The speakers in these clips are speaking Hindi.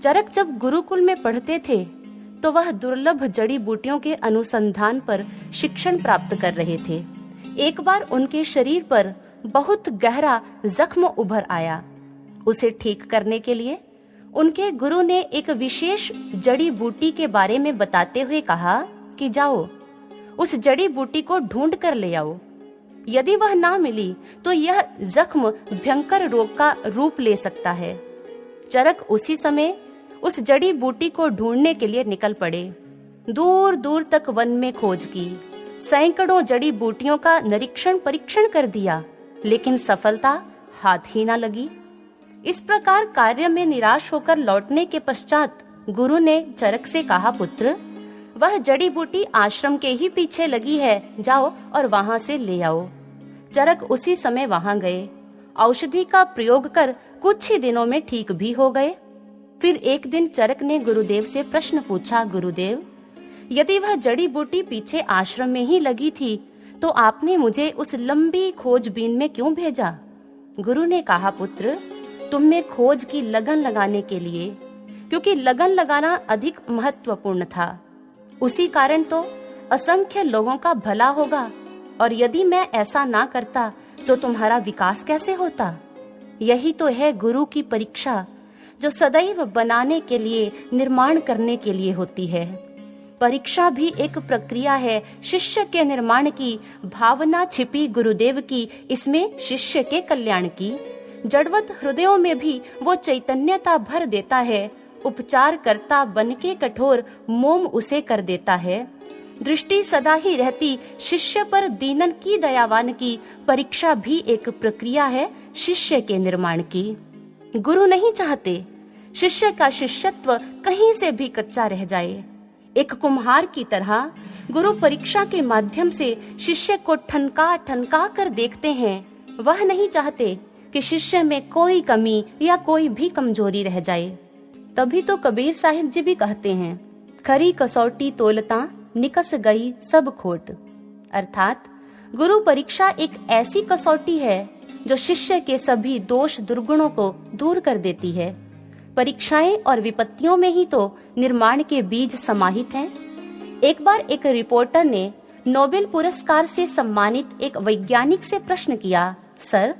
चरक जब गुरुकुल में पढ़ते थे तो वह दुर्लभ जड़ी बूटियों के अनुसंधान पर शिक्षण प्राप्त कर रहे थे। एक बार उनके शरीर पर बहुत गहरा जख्म उभर आया। उसे ठीक करने के लिए उनके गुरु ने एक विशेष जड़ी बूटी के बारे में बताते हुए कहा कि जाओ उस जड़ी बूटी को ढूंढ कर ले आओ। यदि वह ना मिली तो यह जख्म भयंकर रोग का रूप ले सकता है। चरक उसी समय उस जड़ी बूटी को ढूंढने के लिए निकल पड़े। दूर दूर तक वन में खोज की, सैकड़ों जड़ी बूटियों का निरीक्षण परीक्षण कर दिया, लेकिन सफलता हाथ ही ना लगी। इस प्रकार कार्य में निराश होकर लौटने के पश्चात गुरु ने चरक से कहा, पुत्र, वह जड़ी बूटी आश्रम के ही पीछे लगी है, जाओ और वहां से ले आओ। चरक उसी समय वहां गए। औषधि का प्रयोग कर कुछ ही दिनों में ठीक भी हो गए। फिर एक दिन चरक ने गुरुदेव से प्रश्न पूछा, गुरुदेव, यदि वह जड़ी बूटी पीछे आश्रम में ही लगी थी तो आपने मुझे उस लंबी खोजबीन में क्यों भेजा? गुरु ने कहा, पुत्र, तुम में खोज की लगन लगाने के लिए, क्योंकि लगन लगाना अधिक महत्वपूर्ण था। उसी कारण तो असंख्य लोगों का भला होगा, और यदि मैं ऐसा ना करता तो तुम्हारा विकास कैसे होता? यही तो है गुरु की परीक्षा, जो सदैव बनाने के लिए, निर्माण करने के लिए होती है। परीक्षा भी एक प्रक्रिया है शिष्य के निर्माण की। भावना छिपी गुरुदेव की, इसमें शिष्य के कल्याण की। जड़वत हृदयों में भी वो चैतन्यता भर देता है। उपचार करता बन के कठोर, मोम उसे कर देता है। दृष्टि सदा ही रहती शिष्य पर दीनन की, दयावान की। परीक्षा भी एक प्रक्रिया है शिष्य के निर्माण की। गुरु नहीं चाहते शिष्य का शिष्यत्व कहीं से भी कच्चा रह जाए। एक कुम्हार की तरह गुरु परीक्षा के माध्यम से शिष्य को ठनका ठनका कर देखते हैं। वह नहीं चाहते कि शिष्य में कोई कमी या कोई भी कमजोरी रह जाए। तभी तो कबीर साहिब जी भी कहते हैं, खरी कसौटी तोलता निकस गई सब खोट। अर्थात गुरु परीक्षा एक ऐसी कसौटी है जो शिष्य के सभी दोष दुर्गुणों को दूर कर देती है। परीक्षाएं और विपत्तियों में ही तो निर्माण के बीज समाहित हैं। एक बार एक रिपोर्टर ने नोबेल पुरस्कार से सम्मानित एक वैज्ञानिक से प्रश्न किया, सर,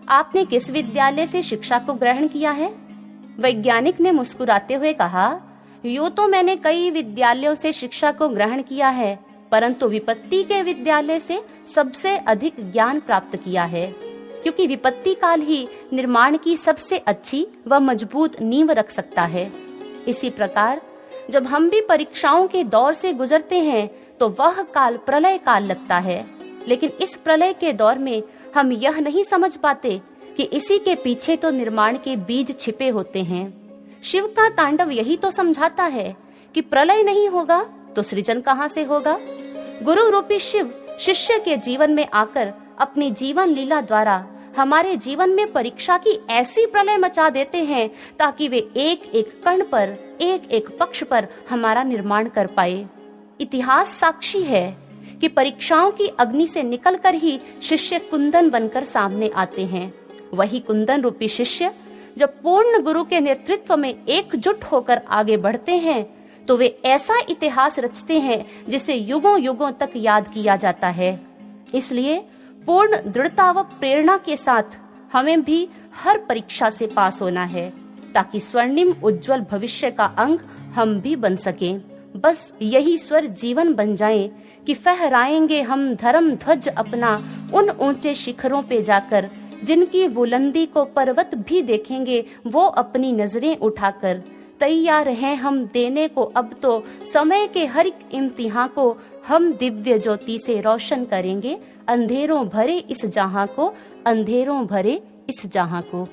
आपने किस विद्यालय से शिक्षा को ग्रहण किया है? वैज्ञानिक ने मुस्कुराते हुए कहा, यूं तो मैंने कई विद्यालयों से शिक्षा को ग्रहण किया है, परंतु विपत्ति के विद्यालय से सबसे अधिक ज्ञान प्राप्त किया है, क्योंकि विपत्ति काल ही निर्माण की सबसे अच्छी व मजबूत नींव रख सकता है। इसी प्रकार जब हम भी परीक्षाओं के दौर से गुजरते हैं तो वह काल प्रलय काल लगता है, लेकिन इस प्रलय के दौर में हम यह नहीं समझ पाते कि इसी के पीछे तो निर्माण के बीज छिपे होते हैं। शिव का तांडव यही तो समझाता है कि प्रलय नहीं होगा तो सृजन कहां से होगा। गुरु रूपी शिव शिष्य के जीवन में आकर अपनी जीवन लीला द्वारा हमारे जीवन में परीक्षा की ऐसी प्रलय मचा देते हैं ताकि वे एक एक कण पर, एक एक पक्ष पर हमारा निर्माण कर पाए। इतिहास साक्षी है कि परीक्षाओं की अग्नि से निकलकर ही शिष्य कुंदन बनकर सामने आते हैं। वही कुंदन रूपी शिष्य जब पूर्ण गुरु के नेतृत्व में एकजुट होकर आगे बढ़ते हैं तो वे ऐसा इतिहास रचते हैं जिसे युगों युगों तक याद किया जाता है। इसलिए पूर्ण दृढ़ता व प्रेरणा के साथ हमें भी हर परीक्षा से पास होना है, ताकि स्वर्णिम उज्जवल भविष्य का अंग हम भी बन सकें। बस यही स्वर जीवन बन जाए कि फहराएंगे हम धर्म ध्वज अपना उन ऊंचे शिखरों पे जाकर, जिनकी बुलंदी को पर्वत भी देखेंगे वो अपनी नजरें उठाकर। तैयार हैं हम देने को अब तो समय के हर एक इम्तिहान को, हम दिव्य ज्योति से रोशन करेंगे अंधेरों भरे इस जहां को, अंधेरों भरे इस जहां को।